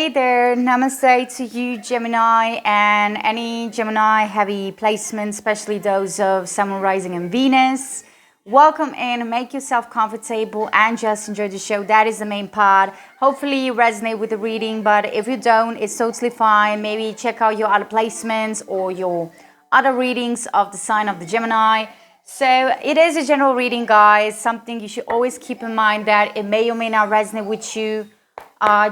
Hey there, Namaste to you, Gemini, and any Gemini heavy placements, especially those of Sun rising in Venus. Welcome in, make yourself comfortable, and just enjoy the show. That is the main part. Hopefully, you resonate with the reading, but if you don't, it's totally fine. Maybe check out your other placements or your other readings of the sign of the Gemini. So it is a general reading, guys. Something you should always keep in mind that it may or may not resonate with you.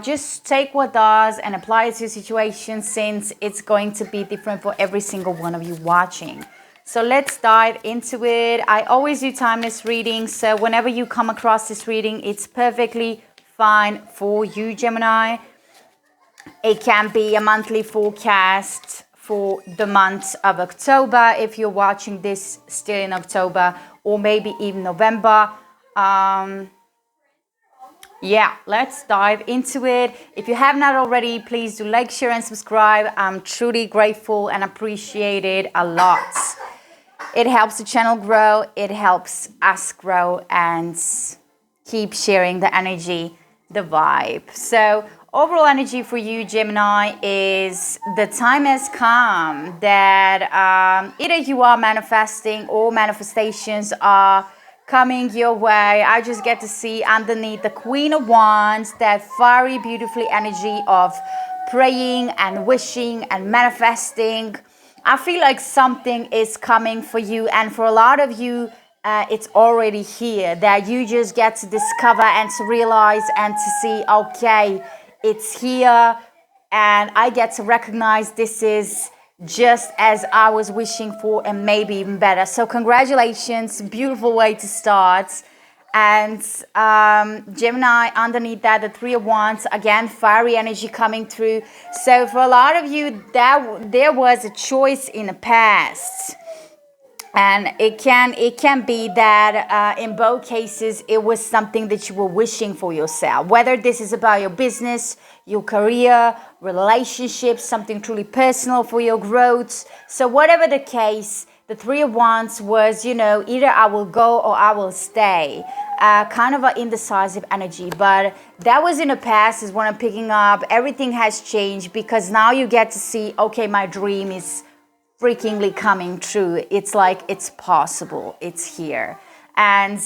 Just take what does and apply it to your situation, since it's going to be different for every single one of you watching. So let's dive into it. I always do timeless readings, so whenever you come across this reading, it's perfectly fine for you, Gemini. It can be a monthly forecast for the month of October if you're watching this still in October, or maybe even November. Yeah, let's dive into it. If you have not already, please do like, share, and subscribe. I'm truly grateful and appreciate it a lot. It helps the channel grow, it helps us grow, and keep sharing the energy, the vibe. So overall energy for you, Gemini, is the time has come that either you are manifesting or manifestations are coming your way. I just get to see underneath the Queen of Wands that fiery, beautifully energy of praying and wishing and manifesting. I feel like something is coming for you, and for a lot of you, it's already here, that you just get to discover and to realize and to see, okay, it's here, and I get to recognize this is just as I was wishing for, and maybe even better. So congratulations, beautiful way to start. And Gemini, underneath that, the Three of Wands, again, fiery energy coming through. So for a lot of you, there was a choice in the past. And it can be that in both cases, it was something that you were wishing for yourself. Whether this is about your business, your career, relationships, something truly personal for your growth. So whatever the case, the Three of Wands was, either I will go or I will stay. Kind of an indecisive energy. But that was in the past is what I'm picking up. Everything has changed because now you get to see, okay, my dream is freakingly coming true. It's like it's possible. It's here. And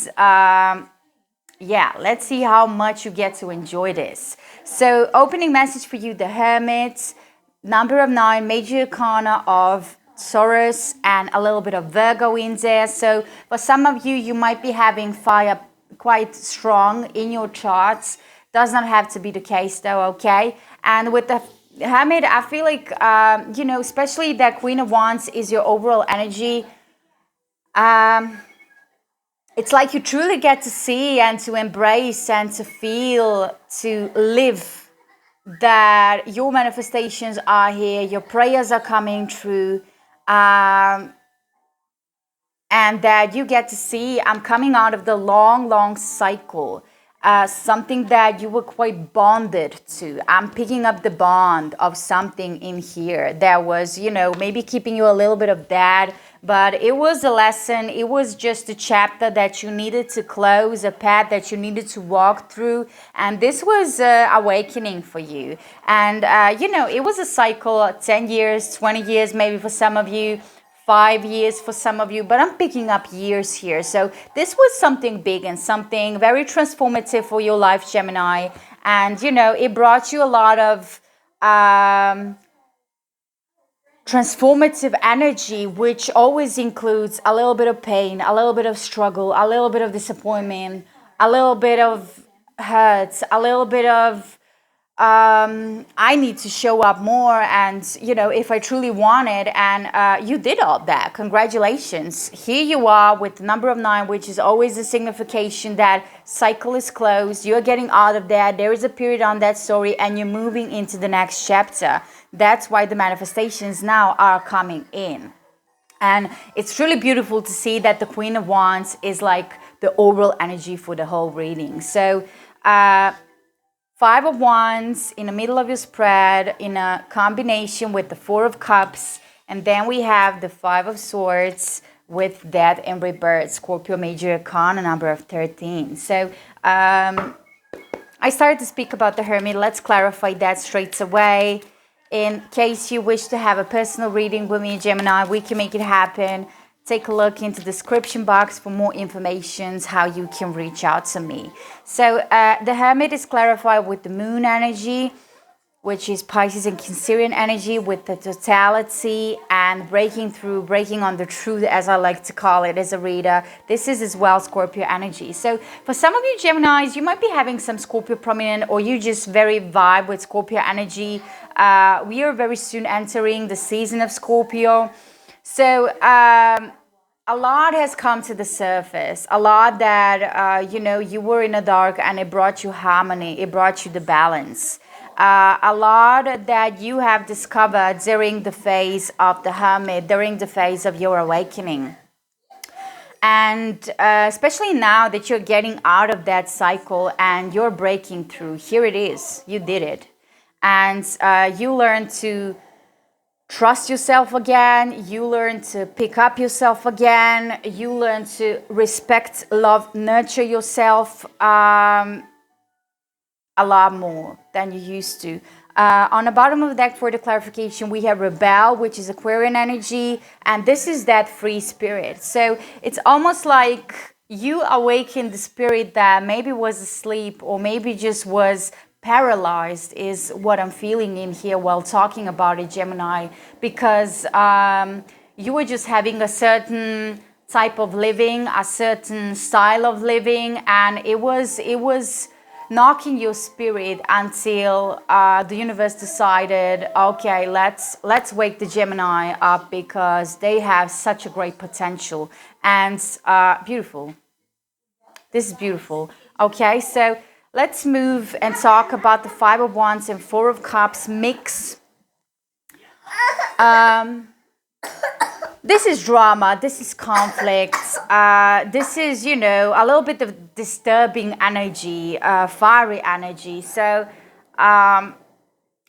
yeah, let's see how much you get to enjoy this. So opening message for you, the Hermit, number of 9, major arcana of Taurus, and a little bit of Virgo in there. So for some of you, you might be having fire quite strong in your charts. Does not have to be the case though, okay? And with the Hermit, I feel like, especially that Queen of Wands is your overall energy. It's like you truly get to see and to embrace and to feel, to live that your manifestations are here, your prayers are coming true, and that you get to see, I'm coming out of the long cycle. Something that you were quite bonded to. I'm picking up the bond of something in here that was, maybe keeping you a little bit of that, but it was a lesson. It was just a chapter that you needed to close, a path that you needed to walk through, and this was awakening for you. And, it was a cycle, 10 years, 20 years, maybe for some of you, 5 years for some of you, but I'm picking up years here. So this was something big and something very transformative for your life, Gemini. And, it brought you a lot of transformative energy, which always includes a little bit of pain, a little bit of struggle, a little bit of disappointment, a little bit of hurts, a little bit of I need to show up more, and if I truly want it, and you did all that. Congratulations. Here you are with the number of 9, which is always a signification that cycle is closed. You're getting out of that. There is a period on that story, and you're moving into the next chapter. That's why the manifestations now are coming in. And it's really beautiful to see that the Queen of Wands is like the overall energy for the whole reading. So 5 of Wands in the middle of your spread in a combination with the 4 of Cups. And then we have the 5 of Swords with Death and Rebirth, Scorpio major arcana number of 13. So I started to speak about the Hermit. Let's clarify that straight away. In case you wish to have a personal reading with me, Gemini, we can make it happen. Take a look into the description box for more information how you can reach out to me. So the Hermit is clarified with the moon energy, which is Pisces and Cancerian energy, with the totality and breaking through, breaking on the truth, as I like to call it as a reader. This is as well Scorpio energy. So for some of you Geminis, you might be having some Scorpio prominent, or you just very vibe with Scorpio energy. We are very soon entering the season of Scorpio. So a lot has come to the surface. A lot that, you were in the dark, and it brought you harmony. It brought you the balance. A lot that you have discovered during the phase of the Hermit, during the phase of your awakening. And especially now that you're getting out of that cycle and you're breaking through, here it is. You did it. And you learn to trust yourself again. You learn to pick up yourself again. You learn to respect, love, nurture yourself a lot more than you used to. On the bottom of the deck for the clarification, we have Rebel, which is Aquarian energy, and this is that free spirit. So it's almost like you awaken the spirit that maybe was asleep or maybe just was paralyzed, is what I'm feeling in here while talking about it, Gemini, because you were just having a certain type of living, a certain style of living, and it was knocking your spirit until the universe decided, okay, let's wake the Gemini up, because they have such a great potential. And beautiful. This is beautiful. Okay, so let's move and talk about the Five of Wands and Four of Cups mix. This is drama, this is conflict, this is, a little bit of disturbing energy, fiery energy. So I'm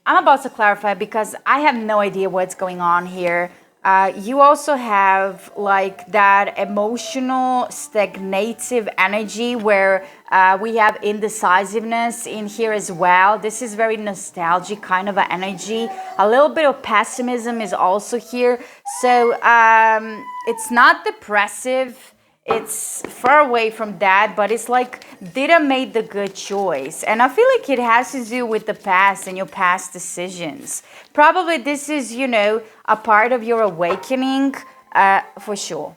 about to clarify, because I have no idea what's going on here. You also have like that emotional stagnative energy where we have indecisiveness in here as well. This is very nostalgic kind of an energy. A little bit of pessimism is also here. So it's not depressive. It's far away from that, but it's like, did I make the good choice? And I feel like it has to do with the past and your past decisions. Probably this is, a part of your awakening, for sure.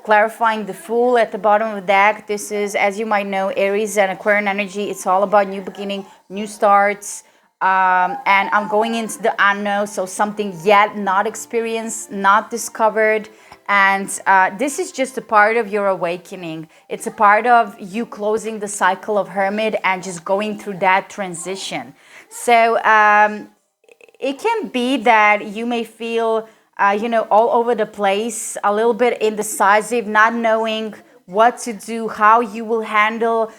Clarifying the Fool at the bottom of the deck. This is, as you might know, Aries and Aquarian energy. It's all about new beginning, new starts. And I'm going into the unknown, so something yet not experienced, not discovered. And this is just a part of your awakening. It's a part of you closing the cycle of Hermit and just going through that transition. So it can be that you may feel, all over the place, a little bit indecisive, not knowing what to do, how you will handle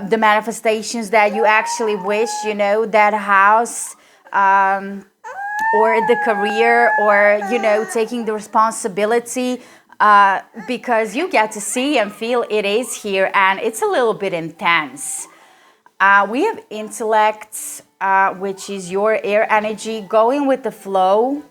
the manifestations that you actually wish, that house, or the career, or, taking the responsibility, because you get to see and feel it is here, and it's a little bit intense. We have intellect, which is your air energy, going with the flow,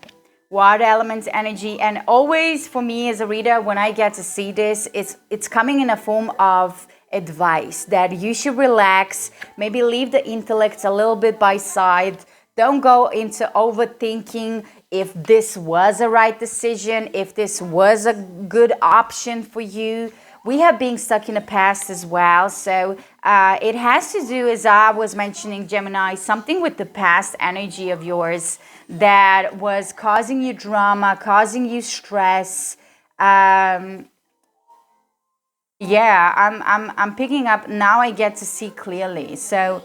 water elements energy. And always for me as a reader, when I get to see this, it's coming in a form of advice that you should relax, maybe leave the intellect a little bit by side. Don't go into overthinking if this was a right decision, if this was a good option for you. We have been stuck in the past as well. So it has to do, as I was mentioning, Gemini, something with the past energy of yours that was causing you drama, causing you stress. I'm picking up, now I get to see clearly. So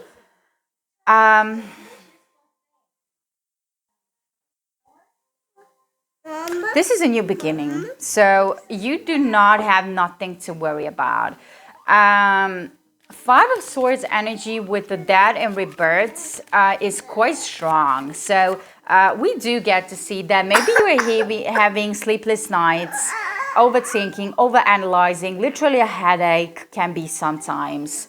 this is a new beginning, so you do not have nothing to worry about. Five of Swords energy with the Death and Rebirths is quite strong. So we do get to see that maybe you're having sleepless nights, overthinking, overanalyzing. Literally a headache can be sometimes.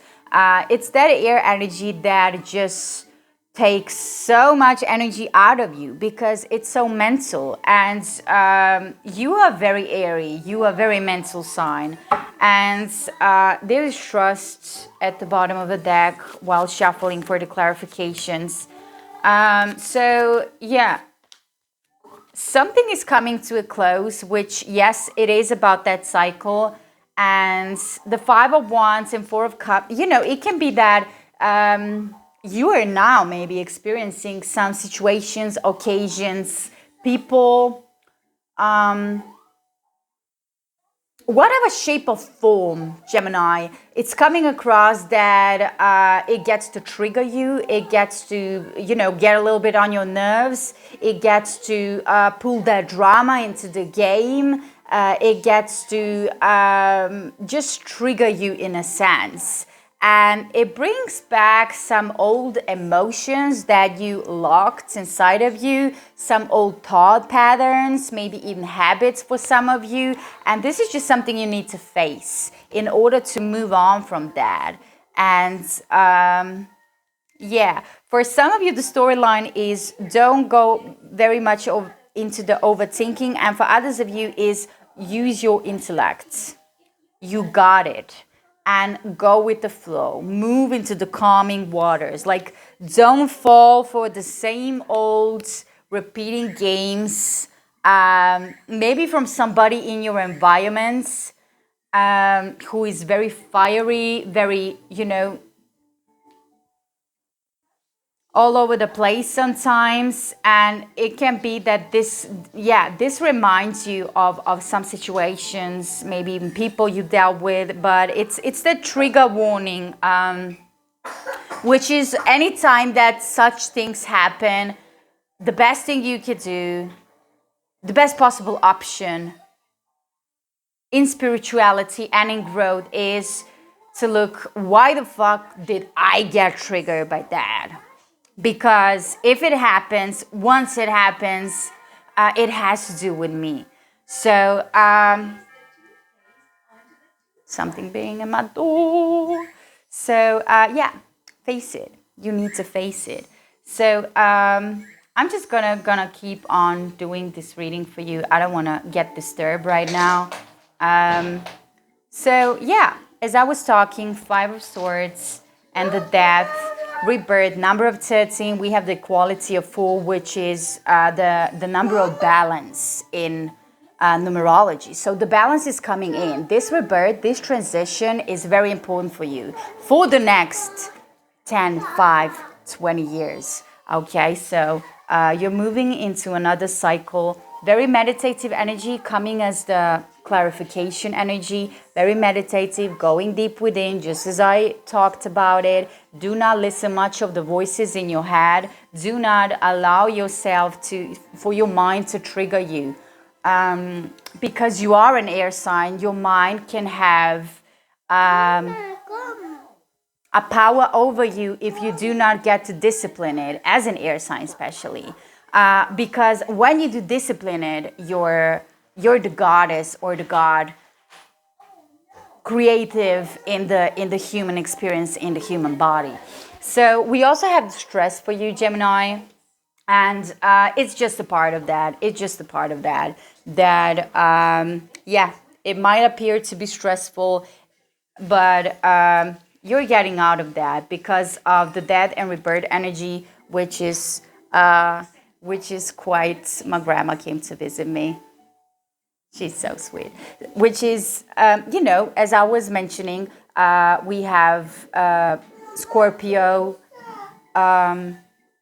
It's that air energy that just takes so much energy out of you because it's so mental. And you are very airy, you are very mental sign. And there is trust at the bottom of the deck while shuffling for the clarifications. So, yeah. Something is coming to a close, which, yes, it is about that cycle. And the Five of Wands and Four of Cups, it can be that you are now maybe experiencing some situations, occasions, people, whatever shape or form, Gemini, it's coming across that it gets to trigger you. It gets to, get a little bit on your nerves. It gets to pull that drama into the game. It gets to just trigger you in a sense. And it brings back some old emotions that you locked inside of you, some old thought patterns, maybe even habits for some of you. And this is just something you need to face in order to move on from that. And for some of you, the storyline is don't go very much into the overthinking. And for others of you is use your intellect. You got it. And go with the flow. Move into the calming waters. Like, don't fall for the same old repeating games. Maybe from somebody in your environment who is very fiery, very, all over the place sometimes. And it can be that this reminds you of some situations, maybe even people you dealt with, but it's the trigger warning, which is anytime that such things happen, the best thing you could do, the best possible option in spirituality and in growth is to look, why the fuck did I get triggered by that? Because if it happens, once it happens, it has to do with me. So, something being in my door. So, face it. You need to face it. So, I'm just gonna keep on doing this reading for you. I don't want to get disturbed right now. As I was talking, Five of Swords and the Death, rebirth, number of 13, we have the quality of 4, which is the number of balance in numerology. So the balance is coming in. This rebirth, this transition is very important for you for the next 10, 5, 20 years. Okay, so you're moving into another cycle. Very meditative energy coming as the clarification energy. Very meditative, going deep within, just as I talked about it. Do not listen much of the voices in your head. Do not allow yourself for your mind to trigger you. Because you are an air sign, your mind can have a power over you if you do not get to discipline it, as an air sign especially. Because when you do discipline it, you're the goddess or the god creative in the human experience, in the human body. So we also have stress for you, Gemini, and it's just a part of that. It's just a part of that. It might appear to be stressful, but you're getting out of that because of the death and rebirth energy, which is quite. My grandma came to visit me. She's so sweet. Which is, as I was mentioning, we have Scorpio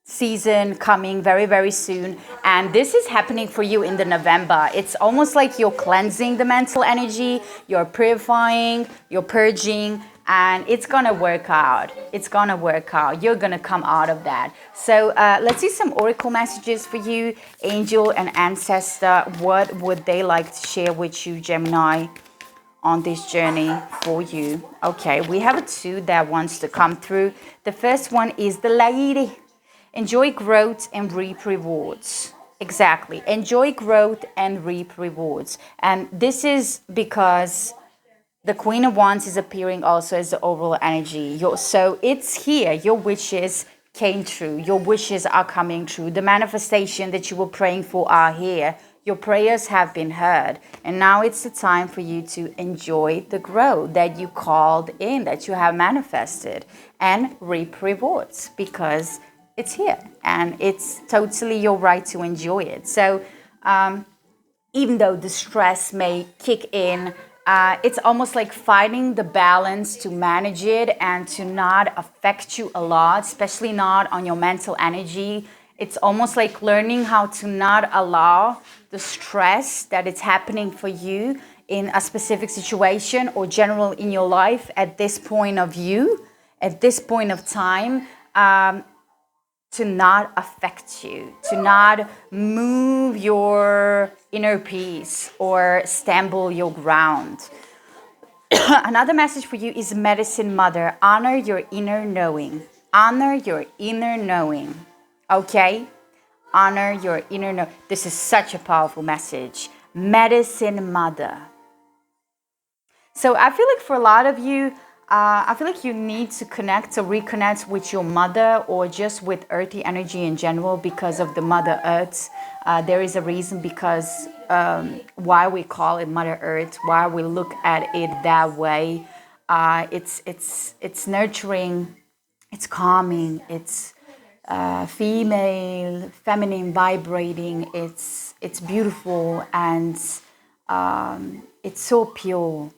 season coming very, very soon. And this is happening for you in the November. It's almost like you're cleansing the mental energy, you're purifying, you're purging, and it's going to work out. It's going to work out. You're going to come out of that. So let's see some oracle messages for you, angel and ancestor. What would they like to share with you, Gemini, on this journey for you? Okay, we have a 2 that wants to come through. The first one is the lady. Enjoy growth and reap rewards. Exactly. Enjoy growth and reap rewards. And this is because The Queen of Wands is appearing also as the overall energy. So it's here. Your wishes came true. Your wishes are coming true. The manifestation that you were praying for are here. Your prayers have been heard. And now it's the time for you to enjoy the growth that you called in, that you have manifested, and reap rewards because it's here. And it's totally your right to enjoy it. So even though the stress may kick in, it's almost like finding the balance to manage it and to not affect you a lot, especially not on your mental energy. It's almost like learning how to not allow the stress that it's happening for you in a specific situation or general in your life at this point of view, at this point of time, to not affect you, to not move your inner peace or stumble your ground. Another message for you is Medicine Mother. Honor your inner knowing. Honor your inner knowing. Okay? Honor your inner knowing. This is such a powerful message. Medicine Mother. So I feel like for a lot of you, I feel like you need to connect or reconnect with your mother or just with earthy energy in general because of the Mother Earth. There is a reason because why we call it Mother Earth, why we look at it that way. It's nurturing, it's calming, it's female, feminine, vibrating. It's beautiful and it's so pure.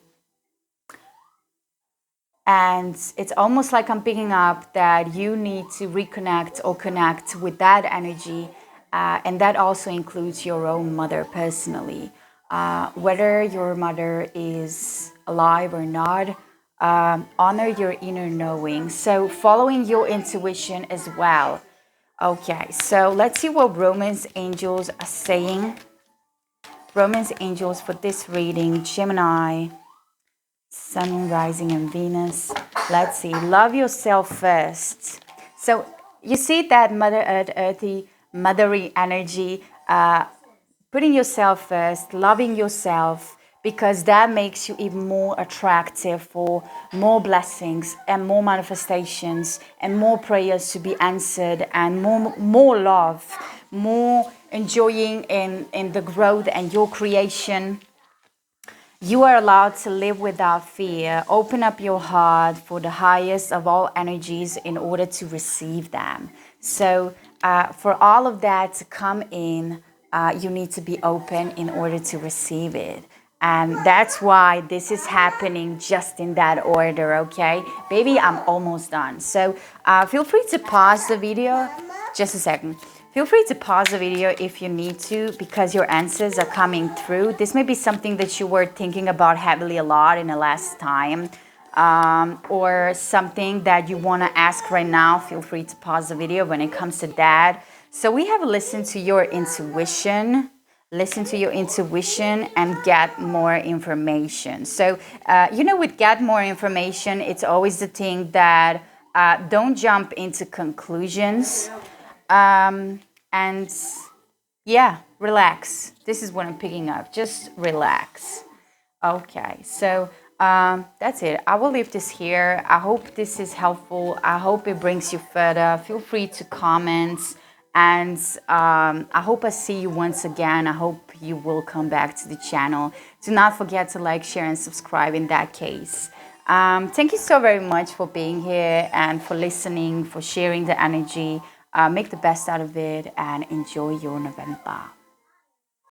And it's almost like I'm picking up that you need to reconnect or connect with that energy. And that also includes your own mother personally. Whether your mother is alive or not, honor your inner knowing. So following your intuition as well. Okay, so let's see what Romance angels are saying. Romance angels for this reading, Gemini, Sun, Moon, Rising, and Venus. Let's see. Love yourself first. So you see that Mother Earth, earthy, mothery energy, putting yourself first, loving yourself, because that makes you even more attractive for more blessings and more manifestations and more prayers to be answered and more love, more enjoying in the growth and your creation. You are allowed to live without fear. Open up your heart for the highest of all energies in order to receive them. So for all of that to come in, you need to be open in order to receive it. And that's why this is happening just in that order, okay? Baby, I'm almost done. So feel free to pause the video. Just a second. Feel free to pause the video if you need to because your answers are coming through. This may be something that you were thinking about heavily a lot in the last time or something that you want to ask right now. Feel free to pause the video when it comes to that. So we have listened to your intuition. Listen to your intuition and get more information. So, with get more information, it's always the thing that don't jump into conclusions. And yeah, relax. This is what I'm picking up. Just relax. Okay, so that's it. I will leave this here. I hope this is helpful. I hope it brings you further. Feel free to comment. And I hope I see you once again. I hope you will come back to the channel. Do not forget to like, share, and subscribe in that case. Thank you so very much for being here and for listening, for sharing the energy. Make the best out of it and enjoy your November.